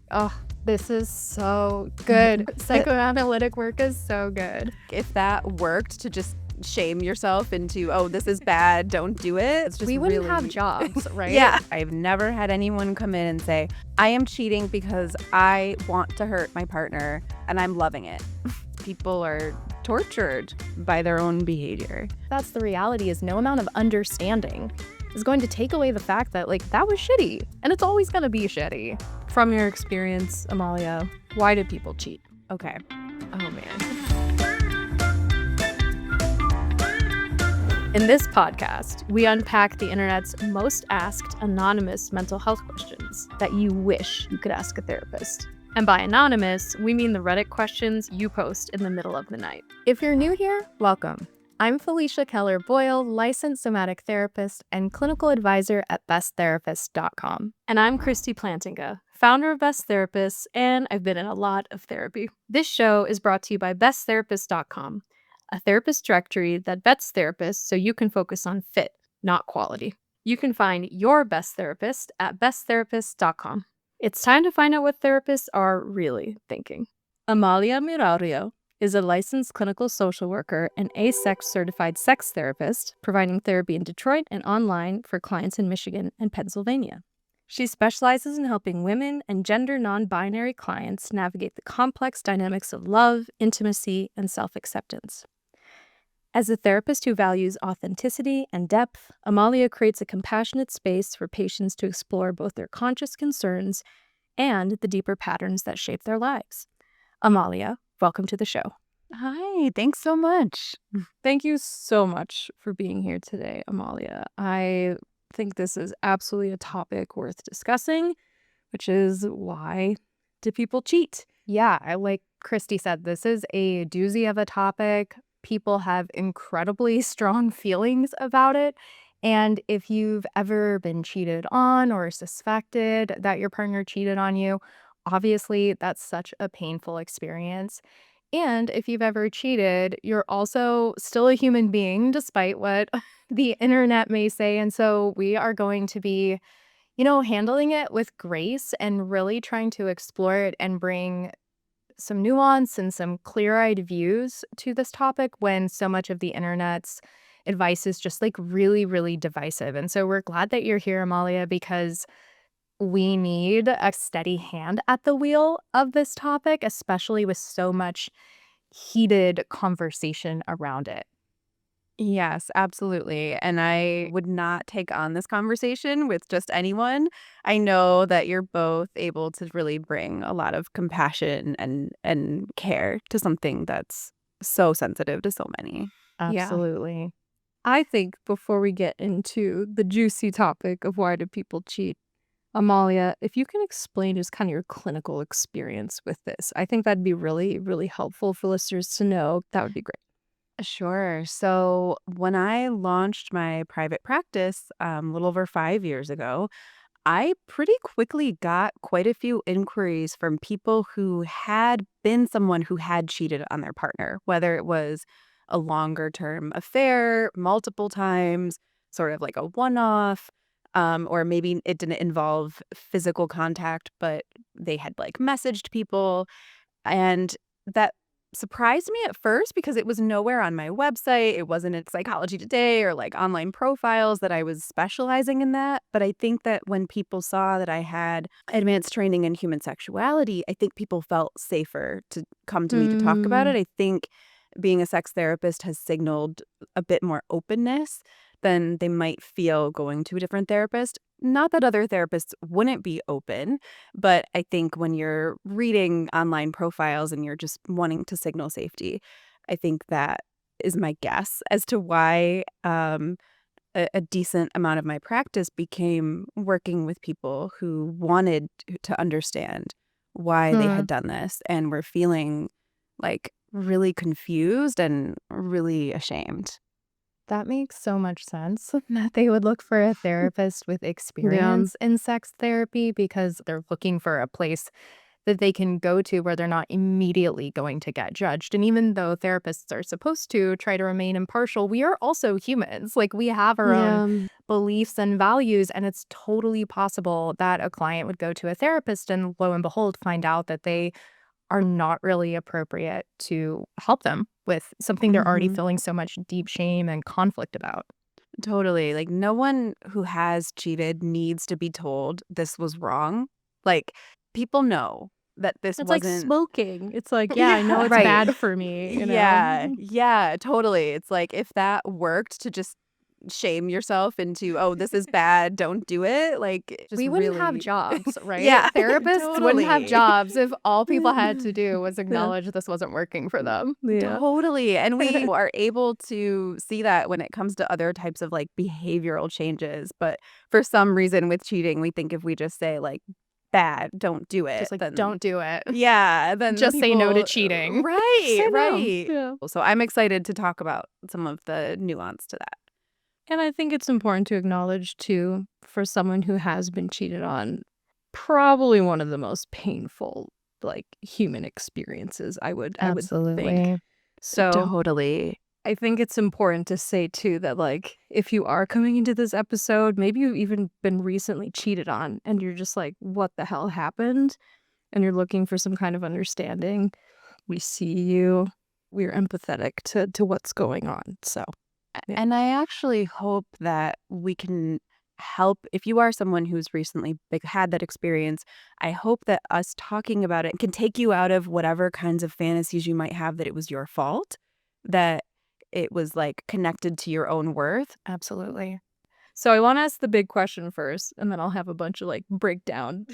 Oh, this is so good. Psychoanalytic work is so good. If that worked to just shame yourself into, oh, this is bad, don't do it. It's just We wouldn't really... have jobs, right? Yeah. I've never had anyone come in and say, I am cheating because I want to hurt my partner and I'm loving it. People are tortured by their own behavior. That's the reality, is no amount of understanding is going to take away the fact that, like, that was shitty. And it's always going to be shitty. From your experience, Amalia, why do people cheat? Okay. Oh, man. In this podcast, we unpack the internet's most asked anonymous mental health questions that you wish you could ask a therapist. And by anonymous, we mean the Reddit questions you post in the middle of the night. If you're new here, welcome. I'm Felicia Keller-Boyle, licensed somatic therapist and clinical advisor at besttherapist.com. And I'm Kristie Plantinga, founder of Best Therapists, and I've been in a lot of therapy. This show is brought to you by besttherapist.com, a therapist directory that vets therapists so you can focus on fit, not quality. You can find your best therapist at besttherapist.com. It's time to find out what therapists are really thinking. Amalia Miralrio is a licensed clinical social worker and ASEX certified sex therapist, providing therapy in Detroit and online for clients in Michigan and Pennsylvania. She specializes in helping women and gender non-binary clients navigate the complex dynamics of love, intimacy, and self-acceptance. As a therapist who values authenticity and depth, Amalia creates a compassionate space for patients to explore both their conscious concerns and the deeper patterns that shape their lives. Amalia, welcome to the show. Hi, thanks so much. Thank you so much for being here today, Amalia. I think this is absolutely a topic worth discussing, which is, why do people cheat? Yeah, like Kristie said, this is a doozy of a topic. People have incredibly strong feelings about it. And if you've ever been cheated on or suspected that your partner cheated on you, obviously that's such a painful experience. And if you've ever cheated, you're also still a human being, despite what the internet may say. And so we are going to be, handling it with grace and really trying to explore it and bring some nuance and some clear-eyed views to this topic when so much of the internet's advice is just like really, really divisive. And so we're glad that you're here, Amalia, because we need a steady hand at the wheel of this topic, especially with so much heated conversation around it. Yes, absolutely. And I would not take on this conversation with just anyone. I know that you're both able to really bring a lot of compassion and care to something that's so sensitive to so many. Absolutely. I think before we get into the juicy topic of why do people cheat, Amalia, if you can explain just kind of your clinical experience with this, I think that'd be really, really helpful for listeners to know. That would be great. Sure. So when I launched my private practice a little over 5 years ago, I pretty quickly got quite a few inquiries from people who had been someone who had cheated on their partner, whether it was a longer term affair, multiple times, sort of like a one-off, or maybe it didn't involve physical contact, but they had like messaged people. And that surprised me at first because it was nowhere on my website. It wasn't in Psychology Today or like online profiles that I was specializing in that. But I think that when people saw that I had advanced training in human sexuality, I think people felt safer to come to me to talk about it. I think being a sex therapist has signaled a bit more openness than they might feel going to a different therapist. Not that other therapists wouldn't be open, but I think when you're reading online profiles and you're just wanting to signal safety, I think that is my guess as to why a decent amount of my practice became working with people who wanted to understand why they had done this and were feeling like really confused and really ashamed. That makes so much sense that they would look for a therapist with experience in sex therapy, because they're looking for a place that they can go to where they're not immediately going to get judged. And even though therapists are supposed to try to remain impartial, we are also humans. Like, we have our own Yeah. beliefs and values, and it's totally possible that a client would go to a therapist and lo and behold find out that they are not really appropriate to help them with something they're already Mhm. feeling so much deep shame and conflict about. Totally. Like, no one who has cheated needs to be told this was wrong. Like, people know that this It's like wasn't. smoking. It's like, yeah, I know Yeah. it's Right. bad for me, you Yeah. know? Yeah, totally. It's like if that worked to just shame yourself into, "Oh, this is bad, don't do it," like, just We wouldn't have really. jobs, right? Yeah, Therapists wouldn't have totally. jobs if all people had to do was Yeah. acknowledge this wasn't working for them. Yeah. Totally, and we are able to see that when it comes to other types of, like, behavioral changes, but for some reason with cheating, we think if we just say, like, "Bad, don't do it," Just like, then. don't do it. Yeah, then Just say no to people. cheating. Just Right, say no. right. Yeah. So I'm excited to talk about some of the nuance to that. And I think it's important to acknowledge too, for someone who has been cheated on, probably one of the most painful, like, human experiences, I would think. Absolutely. So Totally. I think it's important to say too that, like, if you are coming into this episode, maybe you've even been recently cheated on and you're just like, what the hell happened? And you're looking for some kind of understanding. We see you. We're empathetic to what's going on. So yeah. And I actually hope that we can help if you are someone who's recently had that experience. I hope that us talking about it can take you out of whatever kinds of fantasies you might have that it was your fault, that it was like connected to your own worth. Absolutely. So I want to ask the big question first, and then I'll have a bunch of like breakdown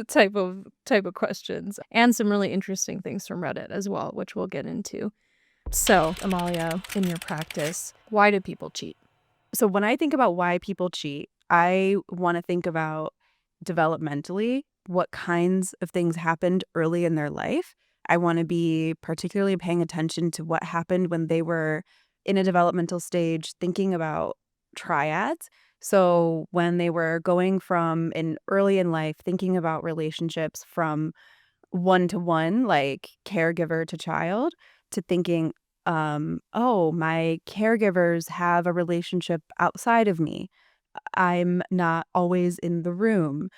type of questions and some really interesting things from Reddit as well, which we'll get into. So, Amalia, in your practice, why do people cheat? So when I think about why people cheat, I want to think about developmentally what kinds of things happened early in their life. I want to be particularly paying attention to what happened when they were in a developmental stage, thinking about triads. So when they were going from in early in life, thinking about relationships from one to one, like caregiver to child, to thinking, oh, my caregivers have a relationship outside of me. I'm not always in the room.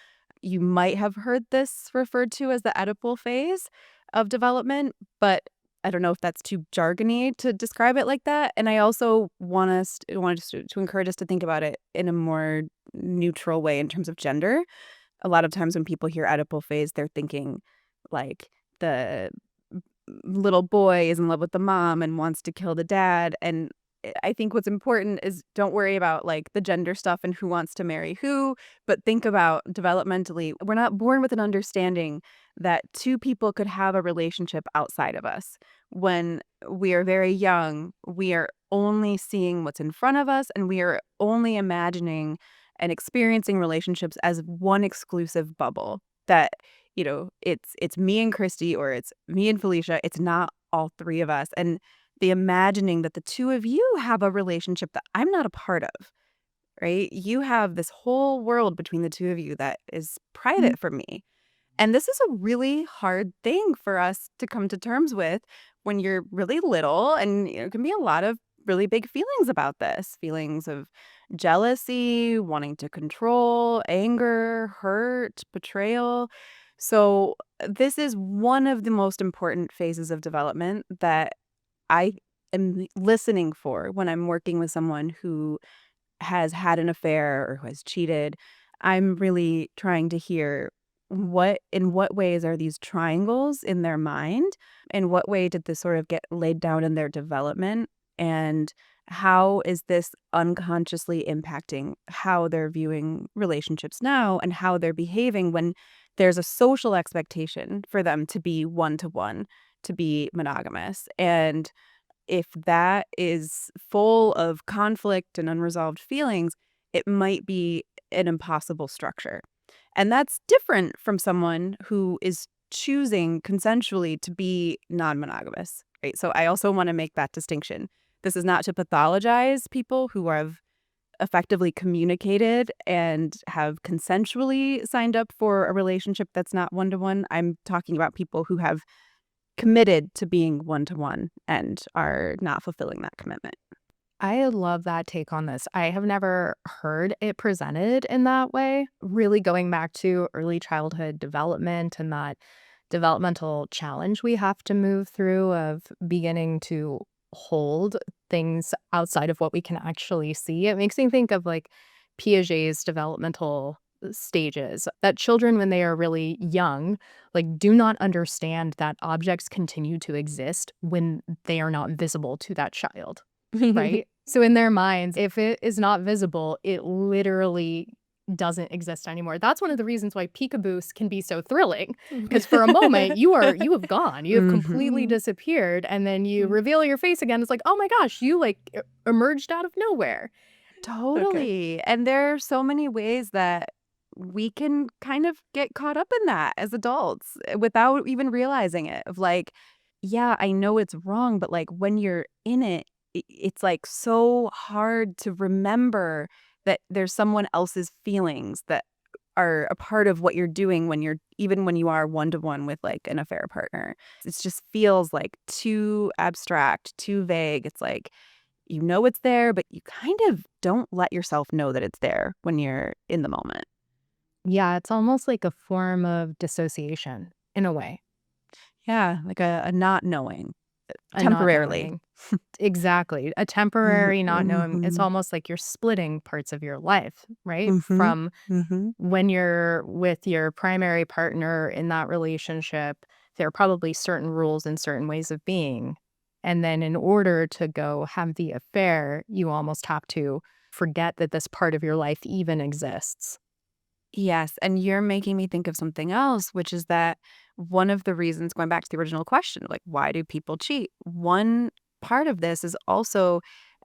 You might have heard this referred to as the Oedipal phase of development, but I don't know if that's too jargony to describe it like that. And I also want us to encourage us to think about it in a more neutral way in terms of gender. A lot of times when people hear Oedipal phase, they're thinking like the little boy is in love with the mom and wants to kill the dad. And I think what's important is don't worry about like the gender stuff and who wants to marry who, but think about developmentally. We're not born with an understanding that two people could have a relationship outside of us. When we are very young, we are only seeing what's in front of us and we are only imagining and experiencing relationships as one exclusive bubble that, it's me and Kristie or it's me and Felicia. It's not all three of us. And the imagining that the two of you have a relationship that I'm not a part of, right? You have this whole world between the two of you that is Mm. private from me. And this is a really hard thing for us to come to terms with when you're really little. And it can be a lot of really big feelings about this, feelings of jealousy, wanting to control, anger, hurt, betrayal. So this is one of the most important phases of development that I am listening for when I'm working with someone who has had an affair or who has cheated. I'm really trying to hear in what ways are these triangles in their mind? In what way did this sort of get laid down in their development? And how is this unconsciously impacting how they're viewing relationships now and how they're behaving when there's a social expectation for them to be one to one, to be monogamous? And if that is full of conflict and unresolved feelings, it might be an impossible structure. And that's different from someone who is choosing consensually to be non-monogamous, right? So I also want to make that distinction. This is not to pathologize people who have effectively communicated and have consensually signed up for a relationship that's not one-to-one. I'm talking about people who have committed to being one-to-one and are not fulfilling that commitment. I love that take on this. I have never heard it presented in that way. Really going back to early childhood development and that developmental challenge we have to move through of beginning to hold things outside of what we can actually see. It makes me think of like Piaget's developmental stages that children when they are really young like do not understand that objects continue to exist when they are not visible to that child. Right? So in their minds, if it is not visible, it literally doesn't exist anymore. That's one of the reasons why peekaboos can be so thrilling. Because for a moment, you have gone. You have Mhm. completely Mhm. disappeared, and then you reveal your face again. It's like, "Oh my gosh, you, like, emerged out of nowhere." Okay. Totally. And there are so many ways that we can kind of get caught up in that as adults without even realizing it. Of like, yeah, I know it's wrong, but like when you're in it, it's like so hard to remember that there's someone else's feelings that are a part of what you're doing when you're even when you are one-to-one with like an affair partner. It just feels like too abstract, too vague. It's like you know it's there, but you kind of don't let yourself know that it's there when you're in the moment. Yeah, it's almost like a form of dissociation in a way, Yeah, like a not knowing a not temporarily. knowing. Exactly. A Mhm, temporary not knowing. It's mhm, almost like you're splitting parts of your life, right? mhm, From mhm. when you're with your primary partner in that relationship, there are probably certain rules and certain ways of being. And then in order to go have the affair, you almost have to forget that this part of your life even exists. Yes, and you're making me think of something else, which is that one of the reasons going back to the original question, like, why do people cheat? One part of this is also,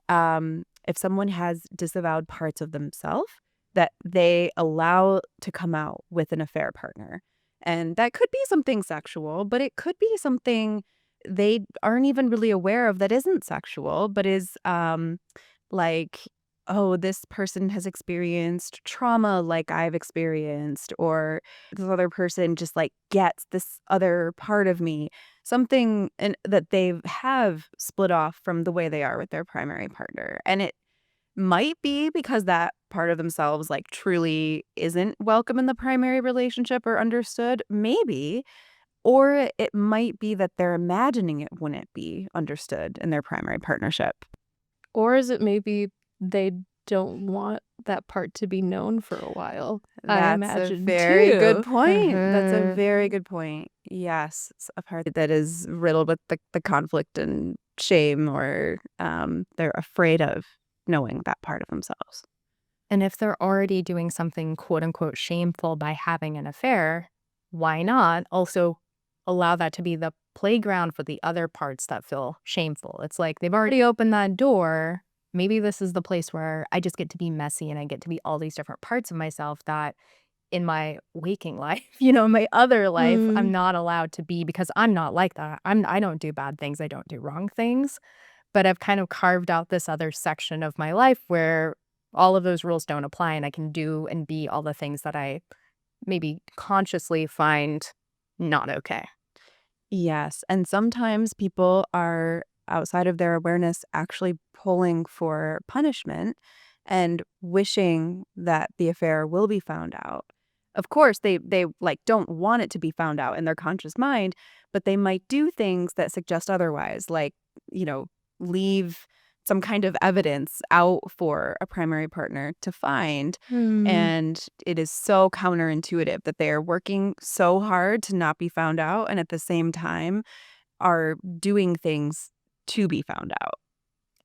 if someone has disavowed parts of themselves that they allow to come out with an affair partner. And that could be something sexual, but it could be something they aren't even really aware of that isn't sexual, but is like, oh, this person has experienced trauma like I've experienced, or this other person just like gets this other part of me, something that they have split off from the way they are with their primary partner. And it might be because that part of themselves like truly isn't welcome in the primary relationship or understood, maybe. Or it might be that they're imagining it wouldn't be understood in their primary partnership. Or is it maybe they don't want that part to be known for a while? I That's a imagine very good too. point. That's a Mhm. very good point. Yes, it's a part that is riddled with the conflict and shame, or they're afraid of knowing that part of themselves. And if they're already doing something quote unquote shameful by having an affair, why not also allow that to be the playground for the other parts that feel shameful? It's like they've already opened that door. Maybe this is the place where I just get to be messy and I get to be all these different parts of myself that in my waking life, my other life, I'm Mm. not allowed to be because I'm not like that. I don't do bad things. I don't do wrong things. But I've kind of carved out this other section of my life where all of those rules don't apply and I can do and be all the things that I maybe consciously find not okay. Yes, and sometimes people are outside of their awareness actually pulling for punishment and wishing that the affair will be found out. Of course, they like don't want it to be found out in their conscious mind, but they might do things that suggest otherwise, like, you know, leave some kind of evidence out for a primary partner to find. Mm. And it is so counterintuitive that they are working so hard to not be found out and at the same time are doing things to be found out.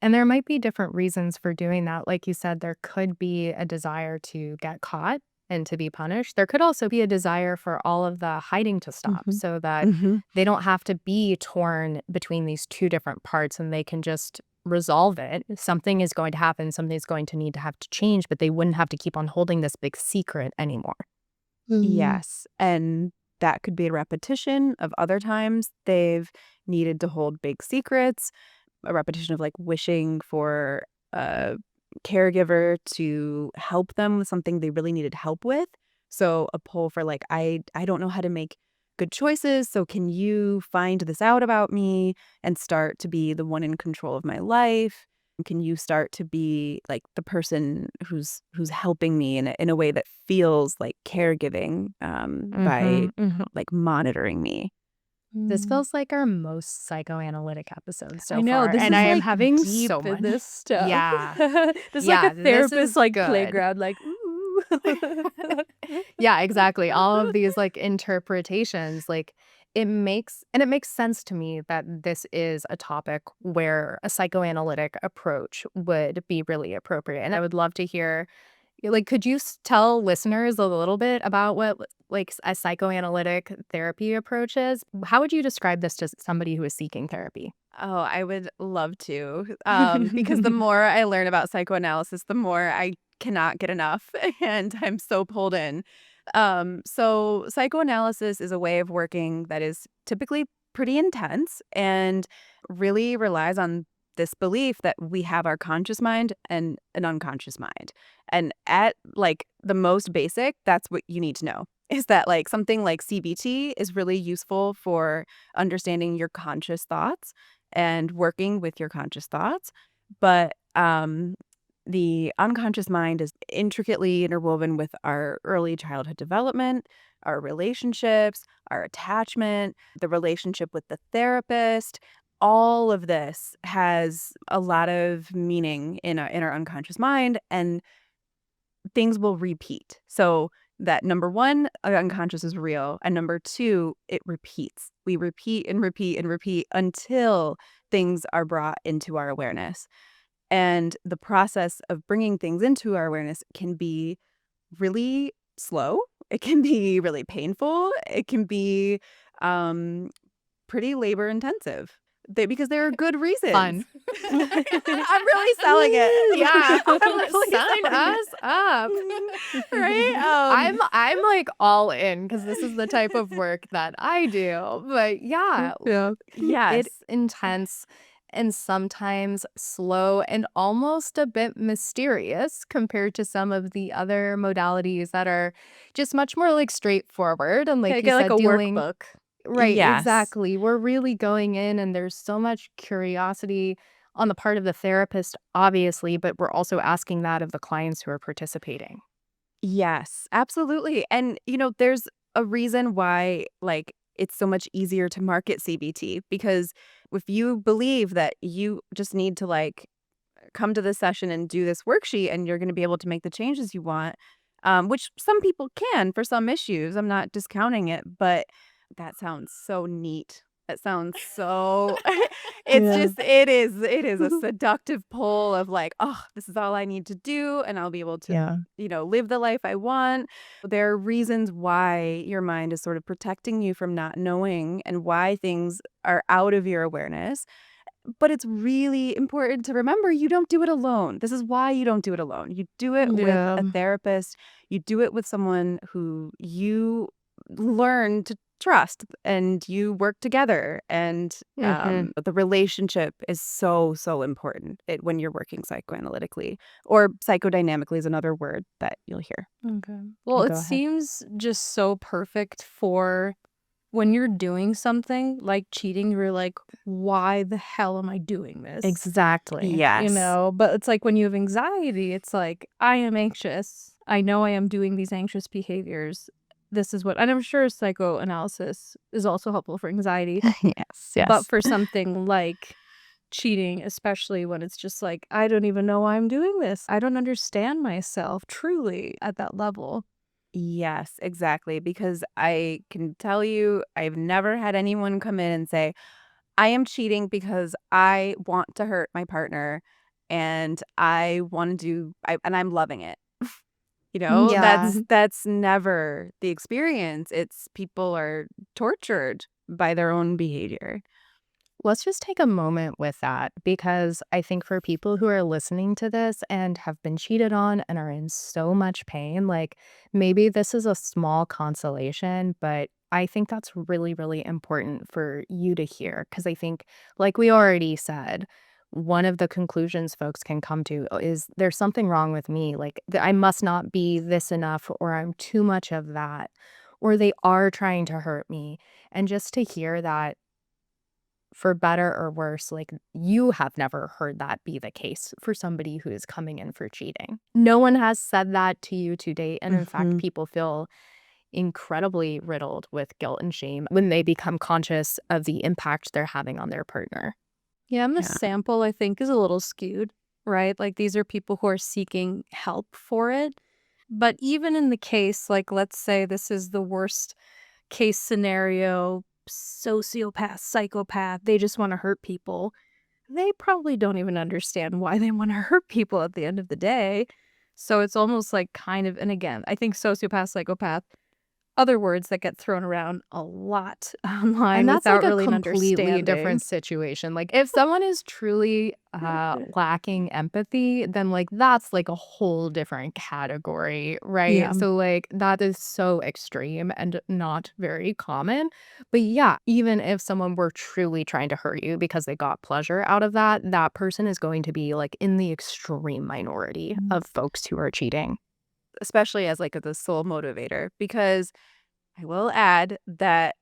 And there might be different reasons for doing that. Like you said, there could be a desire to get caught and to be punished. There could also be a desire for all of the hiding to stop Mhm. so that Mhm. they don't have to be torn between these two different parts and they can just resolve it. Something is going to happen, something's going to need to have to change, but they wouldn't have to keep on holding this big secret anymore. Mm. Yes, and that could be a repetition of other times they've needed to hold big secrets, a repetition of, like, wishing for, uh, caregiver to help them with something they really needed help with. So a pull for like, I don't know how to make good choices. So can you find this out about me and start to be the one in control of my life? Can you start to be like the person who's helping me in a way that feels like caregiving by Mhm, mhm. like monitoring me? This Mm. feels like our most psychoanalytic episode I so know, far, this and is, I am like, having deep so in much. this stuff. Yeah. This is like a Yeah, this therapist, is like, good. playground, like, "Ooh." Yeah, exactly. All of these, like, interpretations, like, it makes sense to me that this is a topic where a psychoanalytic approach would be really appropriate, and I would love to hear like, could you tell listeners a little bit about what, like, a psychoanalytic therapy approach is? How would you describe this to somebody who is seeking therapy? Oh, I would love to. Because the more I learn about psychoanalysis, the more I cannot get enough and I'm so pulled in. So psychoanalysis is a way of working that is typically pretty intense and really relies on this belief that we have our conscious mind and an unconscious mind. And at like the most basic, that's what you need to know. Is that like something like CBT is really useful for understanding your conscious thoughts and working with your conscious thoughts. But the unconscious mind is intricately interwoven with our early childhood development, our relationships, our attachment, the relationship with the therapist. All of this has a lot of meaning in our unconscious mind, and things will repeat. So that number one, unconscious is real. And number two, it repeats. We repeat and repeat and repeat until things are brought into our awareness. And the process of bringing things into our awareness can be really slow. It can be really painful. It can be um, pretty labor intensive. Because there are good reasons. Fun. I'm really selling it. Yeah, I'm really sign selling it. us up. Right? I'm, like, all in because this is the type of work that I do, but yeah, Yeah. Yes. it's intense and sometimes slow and almost a bit mysterious compared to some of the other modalities that are just much more, like, straightforward and, Yeah, like you get, like, said, a dealing. workbook. Right, Yes. exactly. We're really going in and there's so much curiosity on the part of the therapist, obviously, but we're also asking that of the clients who are participating. Yes, absolutely. And, there's a reason why, like, it's so much easier to market CBT because if you believe that you just need to, like, come to this session and do this worksheet and you're going to be able to make the changes you want, which some people can for some issues. I'm not discounting it, but that sounds so neat. It sounds so Yeah. it is a seductive pull of like, oh, this is all I need to do and I'll be able to, Yeah. live the life I want. There are reasons why your mind is sort of protecting you from not knowing and why things are out of your awareness. But it's really important to remember you don't do it alone. This is why you don't do it alone. You do it with Yeah. a therapist. You do it with someone who you learn to trust and you work together. And Mhm. the relationship is so, so important when you're working psychoanalytically, or psychodynamically is another word that you'll hear. Okay. Well, it Go ahead. seems just so perfect for when you're doing something like cheating, you're like, "Why the hell am I doing this?" Exactly. Yes. But it's like when you have anxiety, it's like, "I am anxious. I know I am doing these anxious behaviors. This is what," and I'm sure psychoanalysis is also helpful for anxiety, Yes, but yes. for something like cheating, especially when it's just like, "I don't even know why I'm doing this. I don't understand myself truly at that level." Yes, exactly, because I can tell you, I've never had anyone come in and say, "I am cheating because I want to hurt my partner, and I wanna and I'm loving it." Yeah. That's never the experience. It's people are tortured by their own behavior. Let's just take a moment with that because I think for people who are listening to this and have been cheated on and are in so much pain, like maybe this is a small consolation, but I think that's really, really important for you to hear because I think, like we already said, one of the conclusions folks can come to is there's something wrong with me. Like, I must not be this enough, or I'm too much of that, or they are trying to hurt me. And just to hear that, for better or worse, like, you have never heard that be the case for somebody who is coming in for cheating. No one has said that to you to date. And in fact, Mhm. people feel incredibly riddled with guilt and shame when they become conscious of the impact they're having on their partner. Yeah, and the Yeah. sample, I think, is a little skewed, right? Like, these are people who are seeking help for it. But even in the case, like, let's say this is the worst case scenario, sociopath, psychopath, they just want to hurt people. They probably don't even understand why they want to hurt people at the end of the day. So it's almost like kind of, and again, I think sociopath, psychopath, other words that get thrown around a lot online And that's like without a really an completely understanding. different situation. Like, if someone is truly lacking empathy, then like that's like a whole different category, Yeah. right? So like that is so extreme and not very common. But yeah, even if someone were truly trying to hurt you because they got pleasure out of that, that person is going to be like in the extreme minority of folks who are cheating. Especially as, like, the sole motivator, because I will add that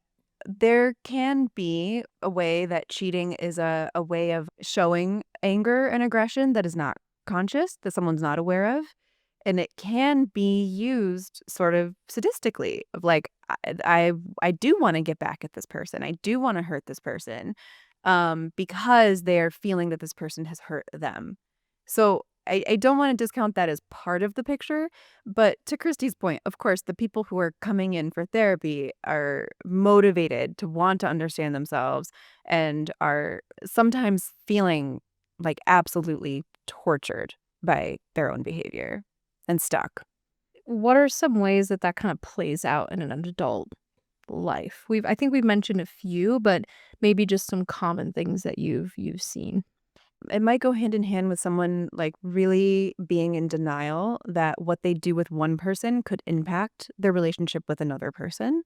there can be a way that cheating is a way of showing anger and aggression that is not conscious, that someone's not aware of, and it can be used sort of sadistically of like, I do wanna get back at this person, I do wanna hurt this person, because they're feeling that this person has hurt them. So, I don't wanna discount that as part of the picture, but to Christie's point, of course, the people who are coming in for therapy are motivated to want to understand themselves and are sometimes feeling, like, absolutely tortured by their own behavior and stuck. What are some ways that that kind of plays out in an adult life? I think we've mentioned a few, but maybe just some common things that you've seen. It might go hand in hand with someone, like, really being in denial that what they do with one person could impact their relationship with another person,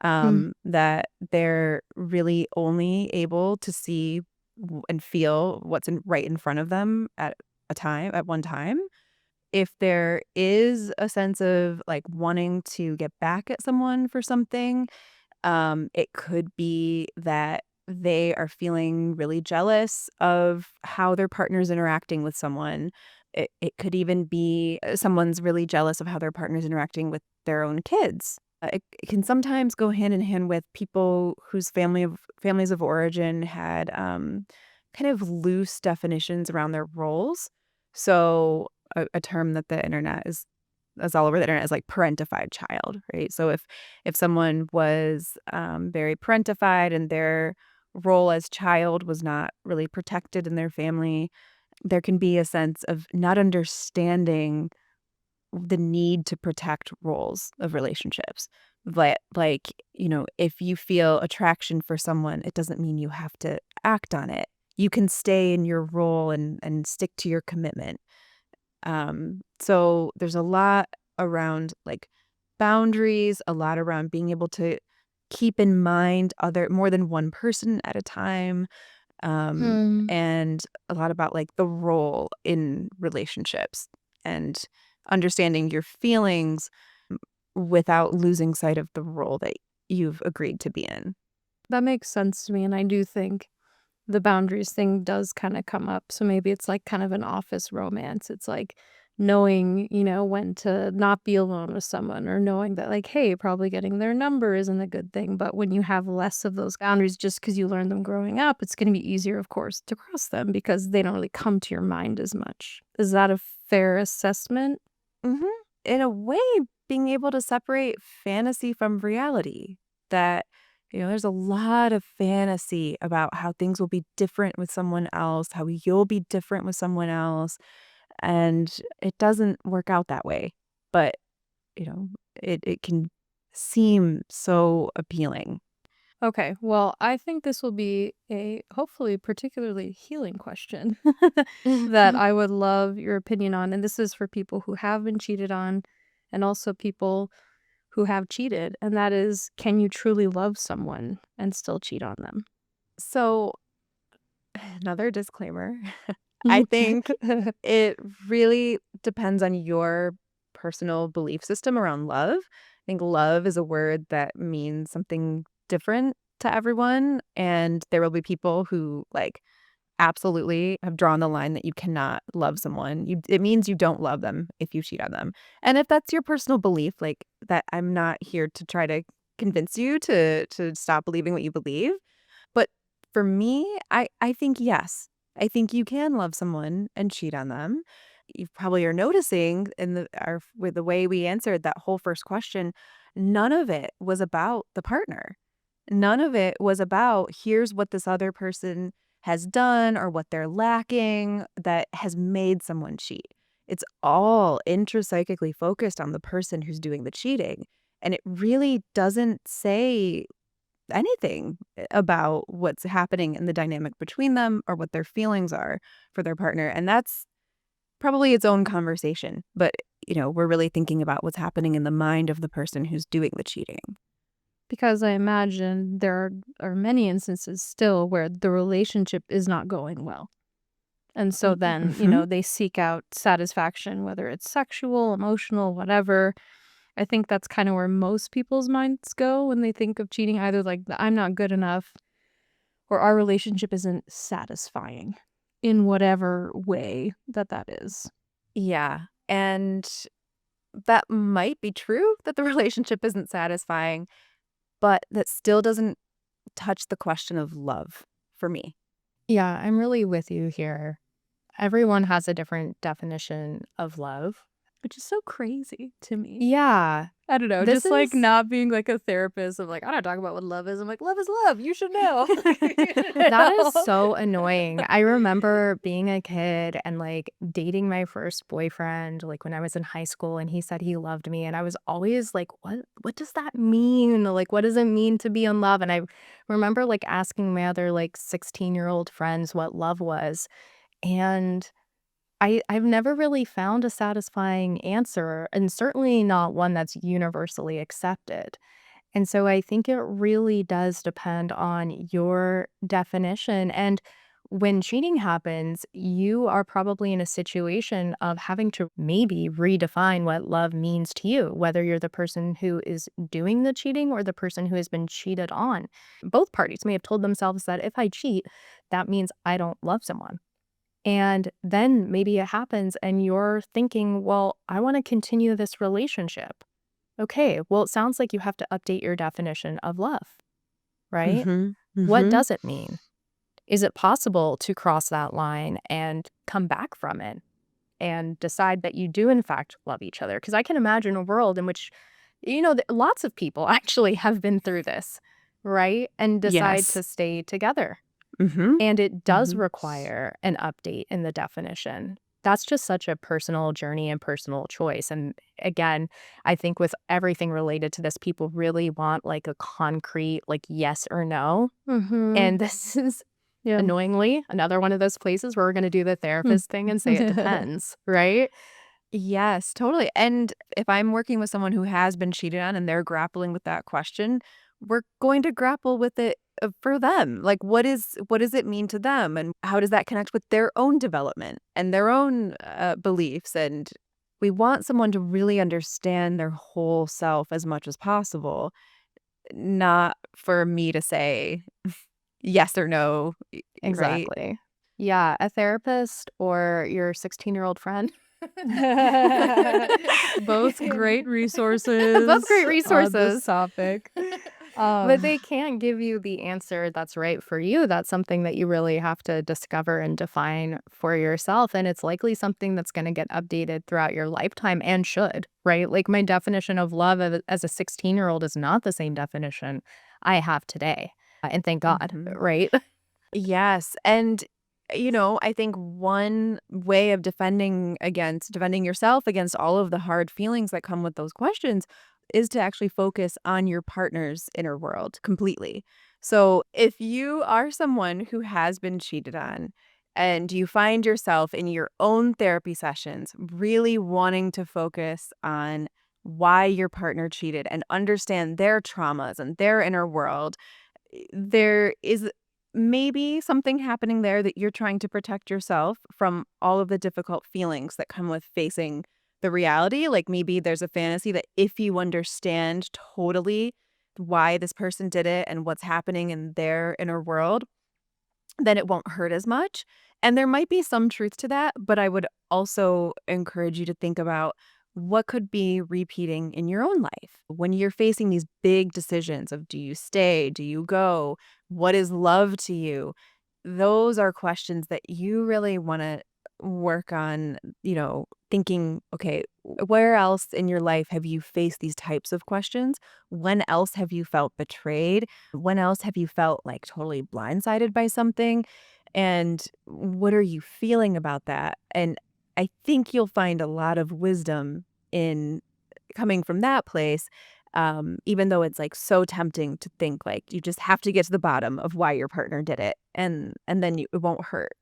Mm. that they're really only able to see and feel what's right in front of them at one time. If there is a sense of, like, wanting to get back at someone for something, it could be that they are feeling really jealous of how their partner's interacting with someone. It could even be someone's really jealous of how their partner's interacting with their own kids. It can sometimes go hand in hand with people whose families of origin had kind of loose definitions around their roles. So a term that the internet is all over the internet is like parentified child, right? So if someone was, very parentified and their role as child was not really protected in their family, there can be a sense of not understanding the need to protect roles of relationships. Like, if you feel attraction for someone, it doesn't mean you have to act on it. You can stay in your role and stick to your commitment. So there's a lot around like boundaries, a lot around being able to keep in mind other more than one person at a time, Hmm. and a lot about like the role in relationships and understanding your feelings without losing sight of the role that you've agreed to be in. That makes sense to me, and I do think the boundaries thing does kinda come up, so maybe it's like kind of an office romance. It's like knowing, when to not be alone with someone or knowing that, like, hey, probably getting their number isn't a good thing, but when you have less of those boundaries just because you learned them growing up, it's gonna be easier, of course, to cross them because they don't really come to your mind as much. Is that a fair assessment? Mhm. In a way, being able to separate fantasy from reality. That, there's a lot of fantasy about how things will be different with someone else, how you'll be different with someone else, and it doesn't work out that way. But, it can seem so appealing. Okay, well, I think this will be a hopefully particularly healing question that I would love your opinion on. And this is for people who have been cheated on and also people who have cheated. And that is, can you truly love someone and still cheat on them? So Another disclaimer. I think it really depends on your personal belief system around love. I think love is a word that means something different to everyone, and there will be people who, like, absolutely have drawn the line that you cannot love someone. It means you don't love them if you cheat on them. And if that's your personal belief, like, that, I'm not here to try to convince you to stop believing what you believe. But for me, I think yes. I think you can love someone and cheat on them. You probably are noticing in with the way we answered that whole first question, none of it was about the partner. None of it was about here's what this other person has done or what they're lacking that has made someone cheat. It's all intrapsychically focused on the person who's doing the cheating. And it really doesn't say anything about what's happening in the dynamic between them or what their feelings are for their partner. And that's probably its own conversation. But, we're really thinking about what's happening in the mind of the person who's doing the cheating. Because I imagine there are many instances still where the relationship is not going well. And so then, Mm-hmm. they seek out satisfaction, whether it's sexual, emotional, whatever. I think that's kind of where most people's minds go when they think of cheating, either like I'm not good enough or our relationship isn't satisfying in whatever way that is. Yeah. And that might be true that the relationship isn't satisfying, but that still doesn't touch the question of love for me. Yeah, I'm really with you here. Everyone has a different definition of love. Which is so crazy to me. Yeah, I don't know, this just, like, is not being, like, a therapist. I'm like, "I don't talk about what love is." I'm like, "Love is love, you should know." that is so annoying. I remember being a kid and, like, dating my first boyfriend, like, when I was in high school, and he said he loved me, and I was always like, "What does that mean? Like, what does it mean to be in love?" And I remember, like, asking my other, like, 16-year-old friends what love was, and I've never really found a satisfying answer, and certainly not one that's universally accepted. And so I think it really does depend on your definition. And when cheating happens, you are probably in a situation of having to maybe redefine what love means to you, whether you're the person who is doing the cheating or the person who has been cheated on. Both parties may have told themselves that if I cheat, that means I don't love someone. And then maybe it happens and you're thinking, well, I want to continue this relationship. Okay, well, it sounds like you have to update your definition of love, right? Mhm. What Mhm. does it mean? Is it possible to cross that line and come back from it and decide that you do, in fact, love each other? Because I can imagine a world in which, lots of people actually have been through this, right? And decide Yes. to stay together. Mhm. And it does Mhm. require an update in the definition. That's just such a personal journey and personal choice. And again, I think with everything related to this, people really want like a concrete, like yes or no. Mhm. And this is Yeah. annoyingly another one of those places where we're going to do the Hmm. therapist thing and say it depends, right? Yes, totally. And if I'm working with someone who has been cheated on and they're grappling with that question, we're going to grapple with it for them. Like what does it mean to them and how does that connect with their own development and their own beliefs, and we want someone to really understand their whole self as much as possible, not for me to say yes or no, right? Exactly. Yeah, a therapist or your 16-year-old friend. Both great Both resources great on this resources. topic. But Um, they can't give you the answer that's right for you. That's something that you really have to discover and define for yourself. And it's likely something that's going to get updated throughout your lifetime and should, right? Like my definition of love as a 16-year-old is not the same definition I have today. And thank God, Mhm. right? Yes, and, I think one way of defending yourself against all of the hard feelings that come with those questions is to actually focus on your partner's inner world completely. So, if you are someone who has been cheated on and you find yourself in your own therapy sessions really wanting to focus on why your partner cheated and understand their traumas and their inner world, there is maybe something happening there that you're trying to protect yourself from all of the difficult feelings that come with facing the reality. Like maybe there's a fantasy that if you understand totally why this person did it and what's happening in their inner world, then it won't hurt as much. And there might be some truth to that, but I would also encourage you to think about what could be repeating in your own life when you're facing these big decisions of do you stay, do you go, what is love to you? Those are questions that you really want to work on, thinking, okay, where else in your life have you faced these types of questions? When else have you felt betrayed? When else have you felt like totally blindsided by something? And what are you feeling about that? And I think you'll find a lot of wisdom in coming from that place, even though it's like so tempting to think like you just have to get to the bottom of why your partner did it, and then it won't hurt.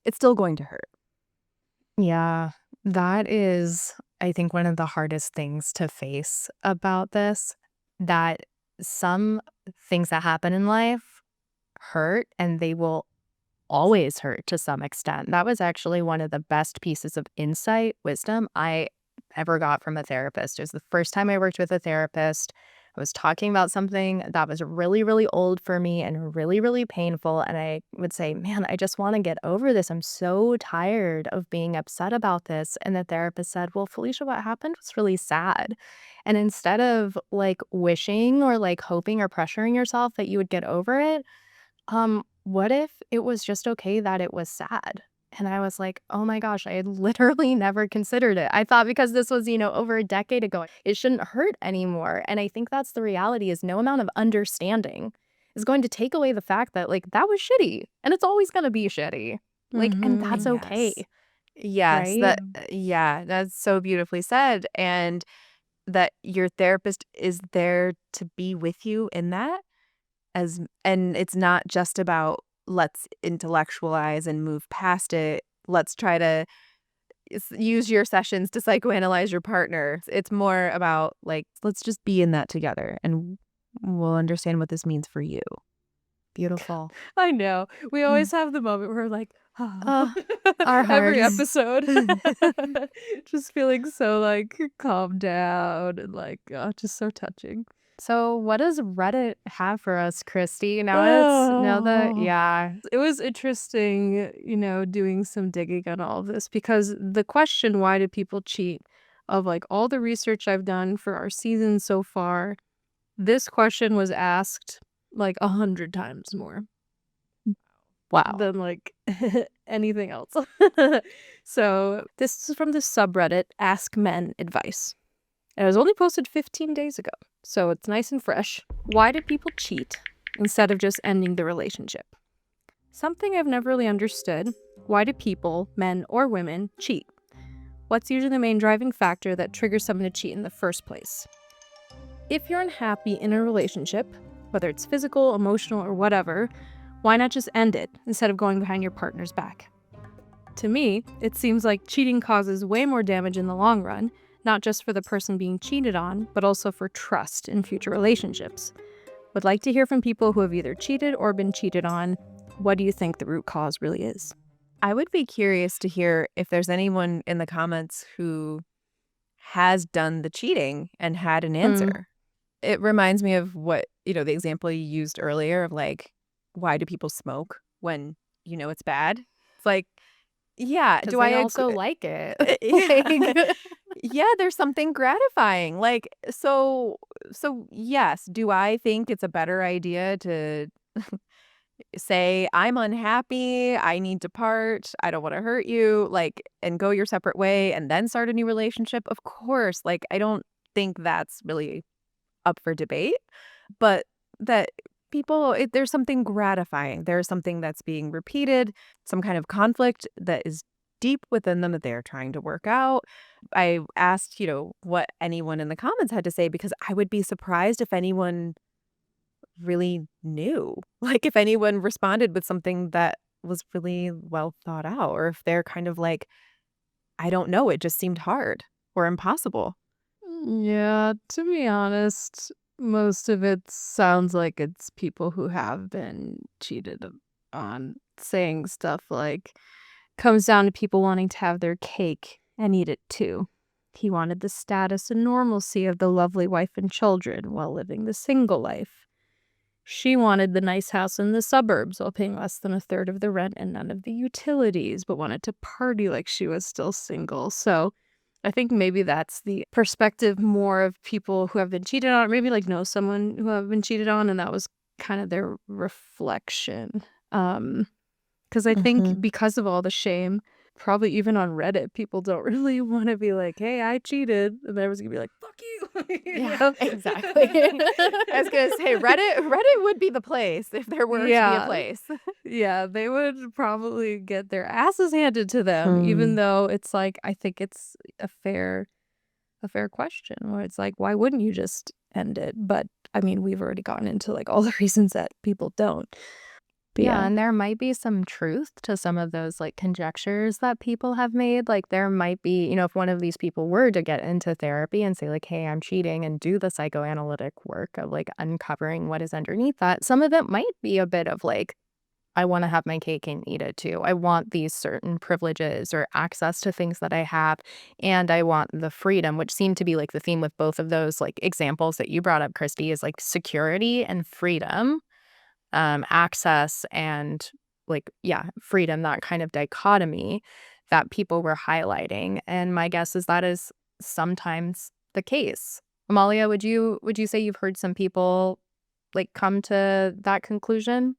It's still going to hurt. Yeah, that is, I think, one of the hardest things to face about this, that some things that happen in life hurt and they will always hurt to some extent. That was actually one of the best pieces of insight, wisdom I ever got from a therapist. It was the first time I worked with a therapist. I was talking about something that was really, really old for me and really, really painful. And I would say, man, I just want to get over this. I'm so tired of being upset about this. And the therapist said, well, Felicia, what happened was really sad. And instead of like wishing or like hoping or pressuring yourself that you would get over it, what if it was just okay that it was sad? And I was like, "Oh my gosh, I had literally never considered it." I thought because this was, over a decade ago, it shouldn't hurt anymore. And I think that's the reality is no amount of understanding is going to take away the fact that like that was shitty and it's always going to be shitty. Like, and that's Mhm. okay, Yes. Yes, right? yeah, that's so beautifully said, and that your therapist is there to be with you in that, and it's not just about let's intellectualize and move past it. Let's try to use your sessions to psychoanalyze your partner. It's more about like let's just be in that together and we'll understand what this means for you. Beautiful. I know. We Mm. always have the moment where we're like, oh, Uh, our every hearts. episode. Just feeling so like calmed down and like, just so touching. So, what does Reddit have for us, Christy? Now that Oh, yeah. it was interesting, doing some digging on all of this because the question, why do people cheat, of like all the research I've done for our season so far, this question was asked like 100 times more Wow. than like anything else. So this is from the subreddit Ask Men Advice. It was only posted 15 days ago, so it's nice and fresh. Why do people cheat instead of just ending the relationship? Something I've never really understood. Why do people, men or women, cheat? What's usually the main driving factor that triggers someone to cheat in the first place? If you're unhappy in a relationship, whether it's physical, emotional, or whatever, why not just end it instead of going behind your partner's back? To me, it seems like cheating causes way more damage in the long run, not just for the person being cheated on, but also for trust in future relationships. Would like to hear from people who have either cheated or been cheated on. What do you think the root cause really is? I would be curious to hear if there's anyone in the comments who has done the cheating and had an Mm. answer. It reminds me of what, the example you used earlier of like, why do people smoke when you know it's bad? It's like, yeah, Because do I they also agree? like it. Yeah. Like Yeah, there's something gratifying. Like, so yes, do I think it's a better idea to say, I'm unhappy, I need to part, I don't want to hurt you, like, and go your separate way and then start a new relationship? Of course. Like, I don't think that's really up for debate, but that there's something gratifying. There's something that's being repeated, some kind of conflict that is deep within them that they're trying to work out. I asked, what anyone in the comments had to say because I would be surprised if anyone really knew. Like if anyone responded with something that was really well thought out, or if they're kind of like, I don't know, it just seemed hard or impossible. Yeah, to be honest, most of it sounds like it's people who have been cheated on saying stuff like, comes down to people wanting to have their cake and eat it too. He wanted the status and normalcy of the lovely wife and children while living the single life. She wanted the nice house in the suburbs while paying less than a third of the rent and none of the utilities, but wanted to party like she was still single. So I think maybe that's the perspective more of people who have been cheated on, or maybe like know someone who have been cheated on, and that was kind of their reflection. Because I think Mhm. because of all the shame, probably even on Reddit, people don't really want to be like, "Hey, I cheated," and everyone's gonna be like, "Fuck you," you Yeah, know? exactly. I was gonna say Reddit would be the place if there were to be a Yeah. place. Yeah, they would probably get their asses handed to them, even Hmm. though it's like, I think it's a fair question where it's like, why wouldn't you just end it? But I mean, we've already gotten into like all the reasons that people don't. But Yeah, yeah. and there might be some truth to some of those, like, conjectures that people have made. Like, there might be, if one of these people were to get into therapy and say, like, "Hey, I'm cheating," and do the psychoanalytic work of, like, uncovering what is underneath that, some of it might be a bit of, like, "I wanna have my cake and eat it too. I want these certain privileges or access to things that I have, and I want the freedom," which seem to be, like, the theme with both of those, like, examples that you brought up, Christy, is, like, security and freedom, access and like, yeah, freedom, that kind of dichotomy that people were highlighting. And my guess is that is sometimes the case. Amalia, would you say you've heard some people like come to that conclusion?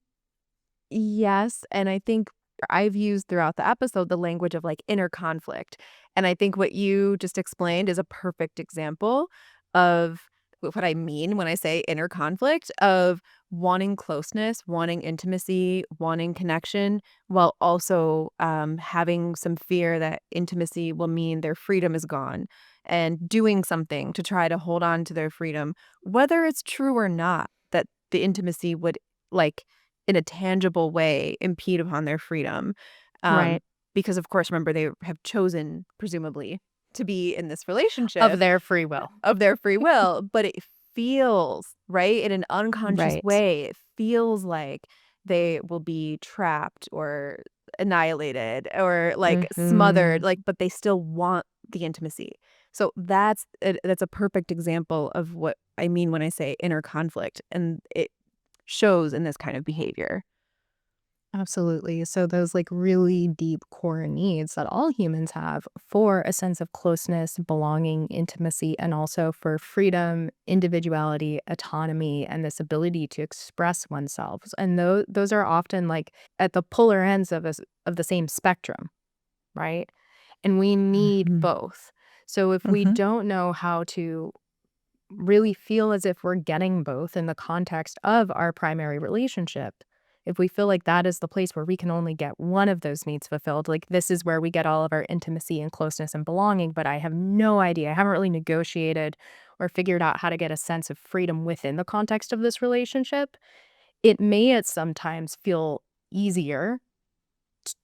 Yes, and I think I've used throughout the episode the language of, like, inner conflict, and I think what you just explained is a perfect example of what I mean when I say inner conflict, of wanting closeness, wanting intimacy, wanting connection, while also, having some fear that intimacy will mean their freedom is gone, and doing something to try to hold on to their freedom, whether it's true or not that the intimacy would, like, in a tangible way impede upon their freedom. Um, Right. because of course, remember, they have chosen, presumably, to be in this Of relationship their free will. of their free will, but it feels, right, in an unconscious Right. way, it feels like they will be trapped or annihilated or, like, smothered, Mhm. like, but they still want the intimacy. So that's a perfect example of what I mean when I say inner conflict, and it shows in this kind of behavior. Absolutely. So those like really deep core needs that all humans have for a sense of closeness, belonging, intimacy, and also for freedom, individuality, autonomy, and this ability to express oneself. And those are often like at the polar ends of the same spectrum, right? And we need Mhm. both. So if we Mhm. don't know how to really feel as if we're getting both in the context of our primary relationship, if we feel like that is the place where we can only get one of those needs fulfilled, like this is where we get all of our intimacy and closeness and belonging, but I have no idea. I haven't really negotiated or figured out how to get a sense of freedom within the context of this relationship. It may at sometimes feel easier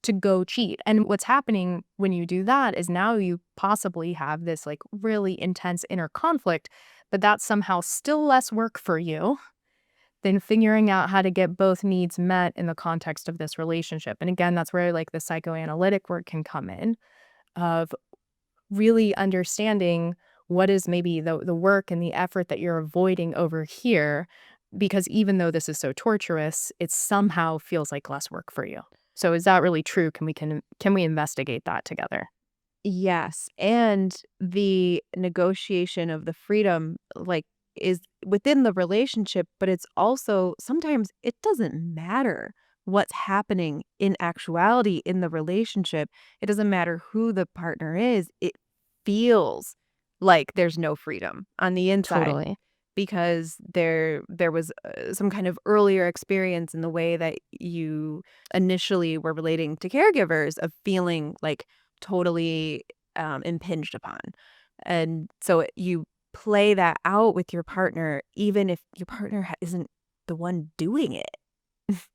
to go cheat. And what's happening when you do that is now you possibly have this like really intense inner conflict, but that's somehow still less work for you than figuring out how to get both needs met in the context of this relationship. And again, that's where like the psychoanalytic work can come in of really understanding what is maybe the work and the effort that you're avoiding over here, because even though this is so torturous, it somehow feels like less work for you. So is that really true? Can we investigate that together? Yes, and the negotiation of the freedom, like, is within the relationship, but it's also sometimes it doesn't matter what's happening in actuality in the relationship. It doesn't matter who the partner is. It feels like there's no freedom on the inside Totally. because there was, some kind of earlier experience in the way that you initially were relating to caregivers of feeling, like, totally, impinged upon, and so you play that out with your partner even if your partner isn't the one doing it.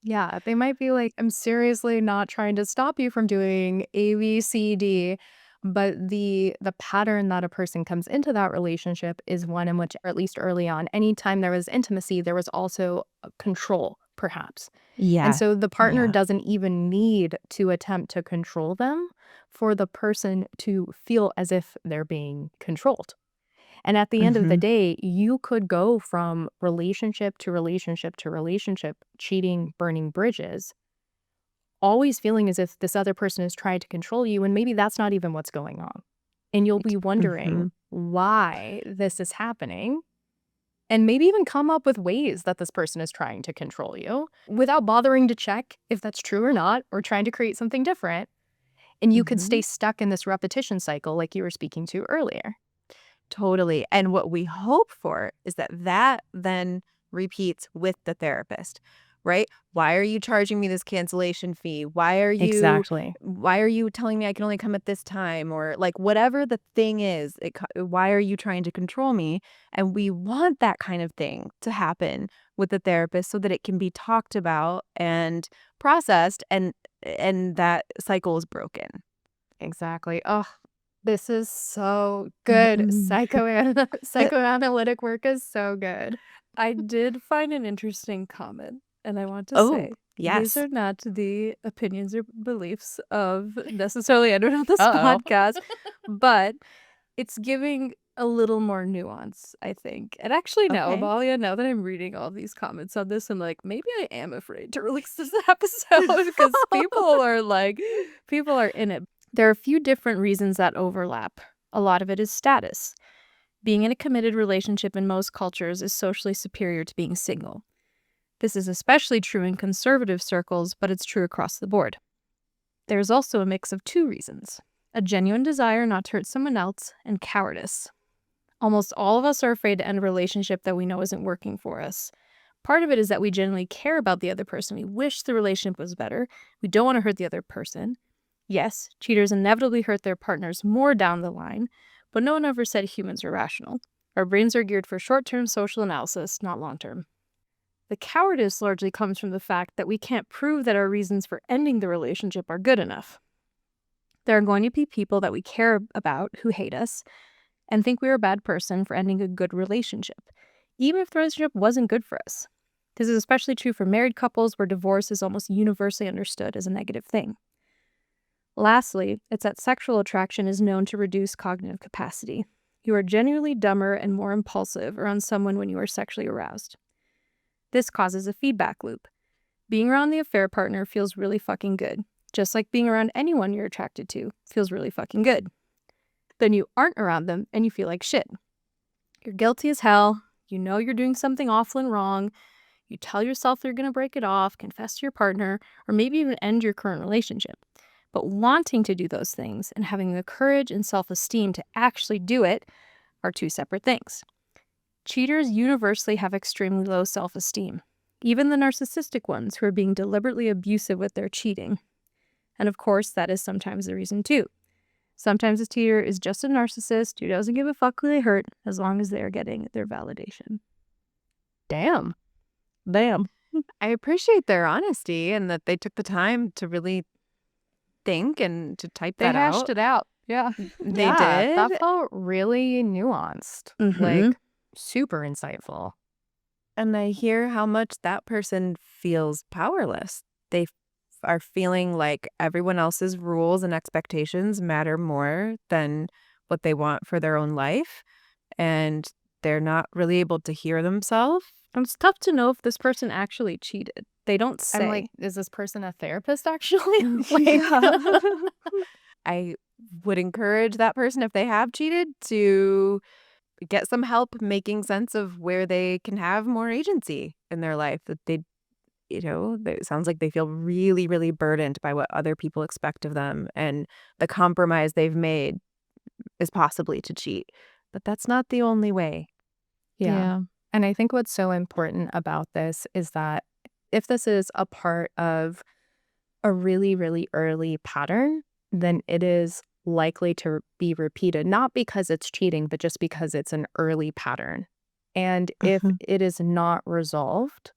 Yeah, they might be like, "I'm seriously not trying to stop you from doing A, B, C, D," but the pattern that a person comes into that relationship is one in which, or at least early on, anytime there was intimacy, there was also control. perhaps. And Yeah. so the partner Yeah. doesn't even need to attempt to control them for the person to feel as if they're being controlled. And at the end of the Mhm. day, you could go from relationship to relationship to relationship, cheating, burning bridges, always feeling as if this other person is trying to control you, and maybe that's not even what's going on. And you'll be wondering Mhm. why this is happening, and maybe even come up with ways that this person is trying to control you without bothering to check if that's true or not, or trying to create something different. And you could stay Mhm. stuck in this repetition cycle like you were speaking to earlier. Totally. And what we hope for is that that then repeats with the therapist, right? Why are you charging me this cancellation fee? Exactly. Why are you telling me I can only come at this time, or like whatever the thing is, why are you trying to control me? And we want that kind of thing to happen with the therapist so that it can be talked about and processed, and that cycle is broken. Exactly. Oh, this is so good. Psychoanalytic work is so good. I did find an interesting comment, and I want to Oh, say these yes. are not the opinions or beliefs of necessarily anyone on this Uh-oh. podcast, but it's giving a little more nuance, I think. And actually, no, Okay. Amalia, now that I'm reading all these comments on this, I'm like, maybe I am afraid to release this episode because people are in it. There are a few different reasons that overlap. A lot of it is status. Being in a committed relationship in most cultures is socially superior to being single. This is especially true in conservative circles, but it's true across the board. There's also a mix of two reasons: a genuine desire not to hurt someone else, and cowardice. Almost all of us are afraid to end a relationship that we know isn't working for us. Part of it is that we genuinely care about the other person. We wish the relationship was better. We don't want to hurt the other person. Yes, cheaters inevitably hurt their partners more down the line, but no one ever said humans are rational. Our brains are geared for short-term social analysis, not long-term. The cowardice largely comes from the fact that we can't prove that our reasons for ending the relationship are good enough. There are going to be people that we care about who hate us and think we're a bad person for ending a good relationship, even if the relationship wasn't good for us. This is especially true for married couples where divorce is almost universally understood as a negative thing. Lastly, it's that sexual attraction is known to reduce cognitive capacity. You are genuinely dumber and more impulsive around someone when you are sexually aroused. This causes a feedback loop. Being around the affair partner feels really fucking good, just like being around anyone you're attracted to feels really fucking good. Then you aren't around them and you feel like shit. You're guilty as hell. You know you're doing something awful and wrong. You tell yourself you're going to break it off, confess to your partner, or maybe even end your current relationship. But wanting to do those things and having the courage and self-esteem to actually do it are two separate things. Cheaters universally have extremely low self-esteem, even the narcissistic ones who are being deliberately abusive with their cheating. And of course, that is sometimes the reason too. Sometimes a cheater is just a narcissist who doesn't give a fuck who they hurt as long as they are getting their validation. Damn. Damn. I appreciate their honesty and that they took the time to really think and to type They that hashed out. it out. Yeah. They Yeah, did. that felt really nuanced, Mm-hmm. like super insightful. And I hear how much that person feels powerless. They are feeling like everyone else's rules and expectations matter more than what they want for their own life. And they're not really able to hear themselves. And it's tough to know if this person actually cheated. They don't I'm say. like, is this person a therapist actually? Like, Yeah. I would encourage that person, if they have cheated, to get some help making sense of where they can have more agency in their life. That it sounds like they feel really, really burdened by what other people expect of them. And the compromise they've made is possibly to cheat. But that's not the only way. yeah. And I think what's so important about this is that if this is a part of a really, really early pattern, then it is likely to be repeated, not because it's cheating, but just because it's an early pattern. And if Mhm. it is not resolved,